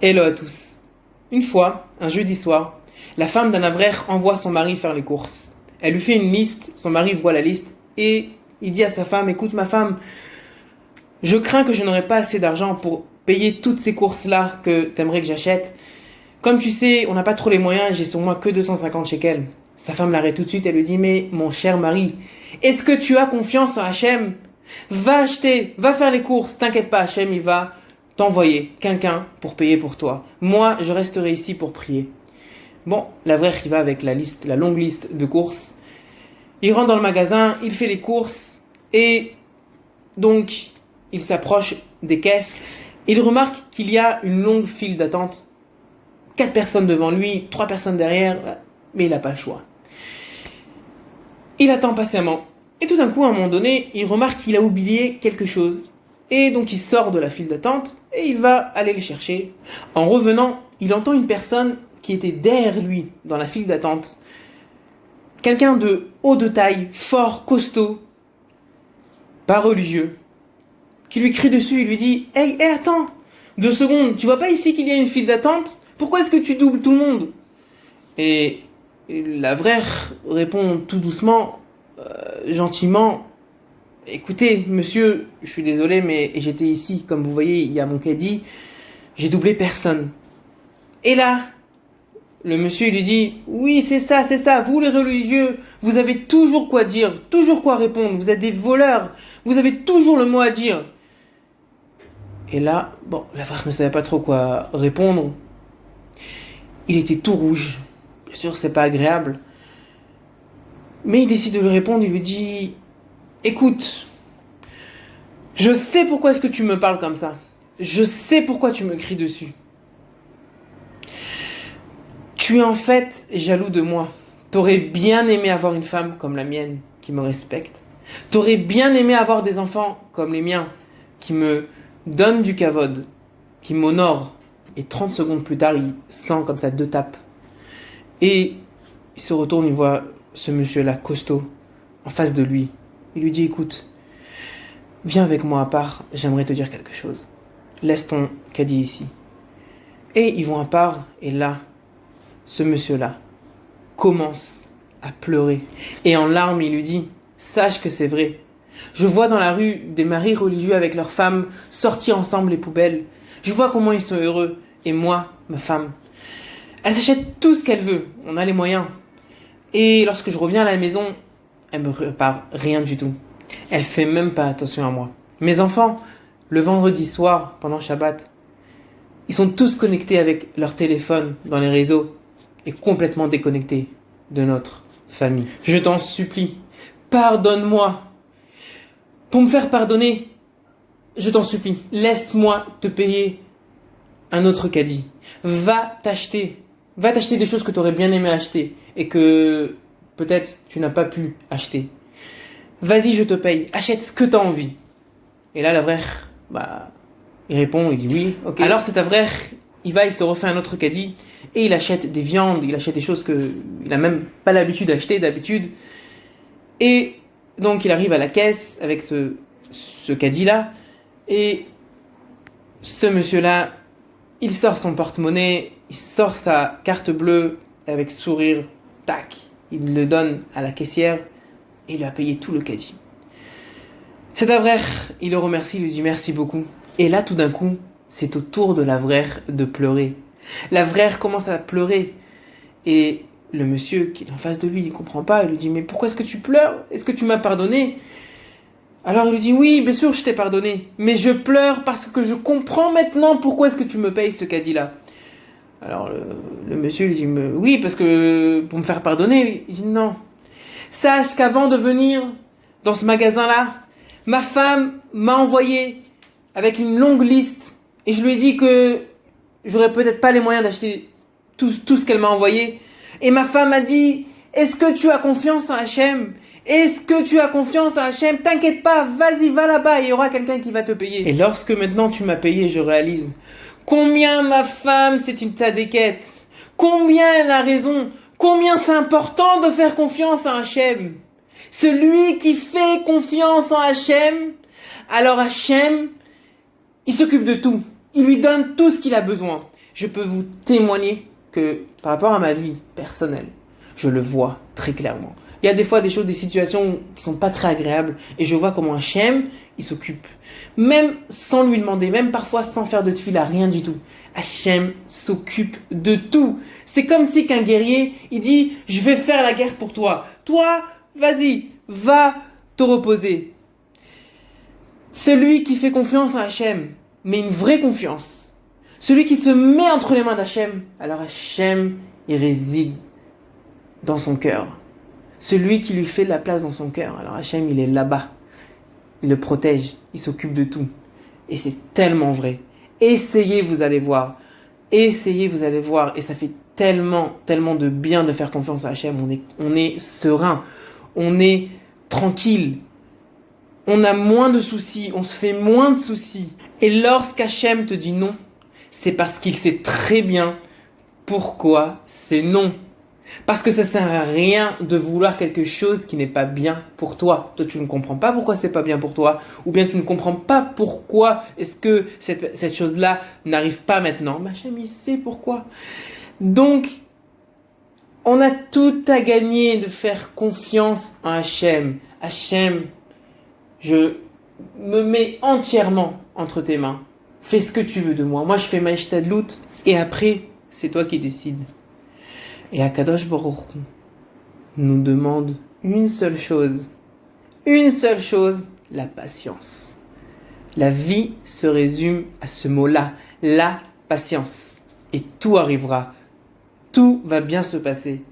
Hello à tous. Une fois, un jeudi soir, la femme d'un avraire envoie son mari faire les courses. Elle lui fait une liste, son mari voit la liste et il dit à sa femme: écoute ma femme, je crains que je n'aurai pas assez d'argent pour payer toutes ces courses-là que t'aimerais que j'achète. Comme tu sais, on n'a pas trop les moyens, j'ai sur moi que 250 shekels. Sa femme l'arrête tout de suite, elle lui dit: mais mon cher mari, est-ce que tu as confiance en Hachem? Va acheter, va faire les courses, t'inquiète pas, Hachem il va t'envoyer quelqu'un pour payer pour toi. Moi, je resterai ici pour prier. Bon, l'avraire il va avec la longue liste de courses. Il rentre dans le magasin, il fait les courses et donc il s'approche des caisses. Il remarque qu'il y a une longue file d'attente. 4 personnes devant lui, 3 personnes derrière, mais il n'a pas le choix. Il attend patiemment. Et tout d'un coup, à un moment donné, il remarque qu'il a oublié quelque chose. Et donc il sort de la file d'attente et il va aller le chercher. En revenant, il entend une personne qui était derrière lui dans la file d'attente. Quelqu'un de haut de taille, fort, costaud, pas religieux, qui lui crie dessus, il lui dit: hey, attends, 2 secondes, tu vois pas ici qu'il y a une file d'attente? Pourquoi est-ce que tu doubles tout le monde? Et l'avraire répond tout doucement, gentiment: écoutez, monsieur, je suis désolé, mais j'étais ici, comme vous voyez, il y a mon caddie, j'ai doublé personne. Et là, le monsieur lui dit: oui, c'est ça, vous les religieux, vous avez toujours quoi dire, toujours quoi répondre, vous êtes des voleurs, vous avez toujours le mot à dire. Et là, bon, l'avraire ne savait pas trop quoi répondre. Il était tout rouge. Bien sûr, c'est pas agréable. Mais il décide de lui répondre, il lui dit: écoute, je sais pourquoi est-ce que tu me parles comme ça. Je sais pourquoi tu me cries dessus. Tu es en fait jaloux de moi. T'aurais bien aimé avoir une femme comme la mienne, qui me respecte. T'aurais bien aimé avoir des enfants comme les miens, qui me donnent du kavod, qui m'honorent. Et 30 secondes plus tard, il sent comme ça 2 tapes. Et il se retourne, il voit ce monsieur-là, costaud, en face de lui. Il lui dit: écoute, viens avec moi à part, j'aimerais te dire quelque chose. Laisse ton caddie ici. Et ils vont à part, et là, ce monsieur-là commence à pleurer. Et en larmes, il lui dit: sache que c'est vrai. Je vois dans la rue des maris religieux avec leurs femmes sortir ensemble les poubelles. Je vois comment ils sont heureux. Et moi, ma femme, elle s'achète tout ce qu'elle veut. On a les moyens. Et lorsque je reviens à la maison, elle me répare rien du tout. Elle fait même pas attention à moi. Mes enfants, le vendredi soir, pendant Shabbat, ils sont tous connectés avec leur téléphone dans les réseaux et complètement déconnectés de notre famille. Je t'en supplie, pardonne-moi. Pour me faire pardonner, je t'en supplie, laisse-moi te payer un autre caddie. Va t'acheter des choses que tu aurais bien aimé acheter et que peut-être tu n'as pas pu acheter. Vas-y, je te paye, achète ce que tu as envie. Et là, l'avraire, il répond, il dit oui, ok. Alors cet avraire, il se refait un autre caddie et il achète des viandes, il achète des choses qu'il n'a même pas l'habitude d'acheter d'habitude. Et donc il arrive à la caisse avec ce caddie-là et ce monsieur-là, il sort son porte-monnaie, il sort sa carte bleue avec sourire, tac, il le donne à la caissière et il a payé tout le caddie. Cet avraire, il le remercie, il lui dit merci beaucoup. Et là, tout d'un coup, c'est au tour de l'avraire de pleurer. L'avraire commence à pleurer. Et le monsieur qui est en face de lui, il ne comprend pas. Il lui dit: mais pourquoi est-ce que tu pleures? Est-ce que tu m'as pardonné? Alors il lui dit: oui, bien sûr, je t'ai pardonné. Mais je pleure parce que je comprends maintenant pourquoi est-ce que tu me payes ce caddie-là. Alors le monsieur lui dit: oui, parce que pour me faire pardonner. Il dit: non. Sache qu'avant de venir dans ce magasin-là, ma femme m'a envoyé avec une longue liste et je lui ai dit que j'aurais peut-être pas les moyens d'acheter tout ce qu'elle m'a envoyé. Et ma femme a dit: est-ce que tu as confiance en Hachem? Est-ce que tu as confiance en Hachem? T'inquiète pas, vas-y, va là-bas, il y aura quelqu'un qui va te payer. Et lorsque maintenant tu m'as payé, je réalise combien ma femme c'est une tzadékette, combien elle a raison, combien c'est important de faire confiance en Hachem. Celui qui fait confiance en Hachem, alors Hachem, il s'occupe de tout. il lui donne tout ce qu'il a besoin. Je peux vous témoigner que par rapport à ma vie personnelle, je le vois très clairement. Il y a des fois des choses, des situations qui sont pas très agréables et je vois comment Hachem, il s'occupe. Même sans lui demander, même parfois sans faire de tefila, rien du tout. Hachem s'occupe de tout. C'est comme si qu'un guerrier, il dit, je vais faire la guerre pour toi. Toi, vas-y, va te reposer. Celui qui fait confiance en Hachem, mais une vraie confiance. Celui qui se met entre les mains d'Hachem, alors Hachem, il réside dans son cœur. Celui qui lui fait de la place dans son cœur, alors Hachem, il est là-bas. Il le protège, il s'occupe de tout. Et c'est tellement vrai. Essayez, vous allez voir. Essayez, vous allez voir. Et ça fait tellement, tellement de bien de faire confiance à Hachem. On est serein. On est tranquille. On a moins de soucis. On se fait moins de soucis. Et lorsqu'Hachem te dit non, c'est parce qu'il sait très bien pourquoi c'est non. Parce que ça sert à rien de vouloir quelque chose qui n'est pas bien pour toi. Toi, tu ne comprends pas pourquoi c'est pas bien pour toi. Ou bien tu ne comprends pas pourquoi est-ce que cette chose-là n'arrive pas maintenant. Mais Hachem, il sait pourquoi. Donc, on a tout à gagner de faire confiance en Hachem. Hachem, je me mets entièrement entre tes mains. Fais ce que tu veux de moi. Moi, je fais ma ishtadlout. Et après, c'est toi qui décides. Et Akadosh Baruch Hu nous demande une seule chose, la patience. La vie se résume à ce mot-là, la patience. Et tout arrivera, tout va bien se passer.